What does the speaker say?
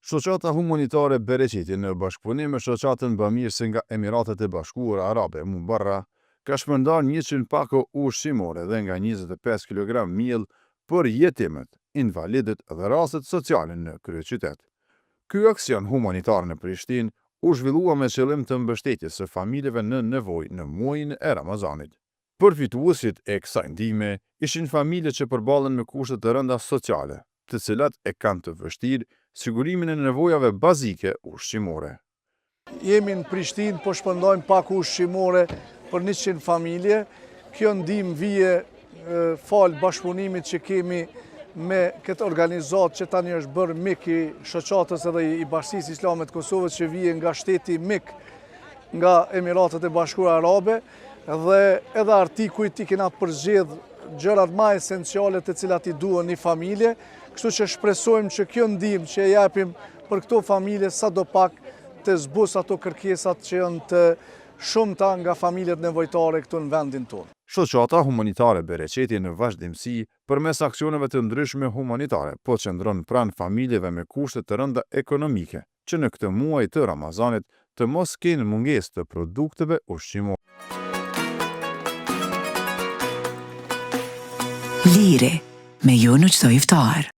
Shoqata humanitare Bereqeti në bashkëpunim me shoqatën bamirëse nga Emiratet e Bashkuara Arabe Mubarra ka shpërndar 100 pako ushqimore dhe nga 25 kg miell për jetimet, invalidët dhe rastet sociale në kryeqytet. Ky aksion humanitar në Prishtinë u zhvillua me qëllim të mbështetjes së familjeve në nevojë në muajin e Ramazanit. Përfituesit e kësaj ndihme ishin familje që përballen me kushte të rënda sociale, të cilat e kanë të vështirë sigurimin e nevojave bazike ushqimore. Jemi në Prishtinë, po shpërndajmë pak ushqimore për 100 familje. Kjo ndihmë vije falë bashkëpunimit që kemi me këtë organizatë që tani është bërë mik i shoqatës edhe i Bashkisë Islame të Kosovës, që vije nga shteti mik nga Emiratet e Bashkuara Arabe, dhe edhe artikujt i kena përzgjedh gjërat më esenciale të cilat i duhen një familje, kështu që shpresojmë që kjo ndihmë që e japim për këto familje sadopak të zbus ato kërkesat që janë të shumta nga familjet nevojtare këtu në vendin tonë. Shoqata humanitare Bereqeti në vazhdimsi përmes aksioneve të ndryshme humanitare po qëndron pranë familjeve me kushte të rënda ekonomike, që në këtë muaj të Ramazanit të mos kenë mungesë të produkteve ushqimore. Liri me ju në çdo iftar.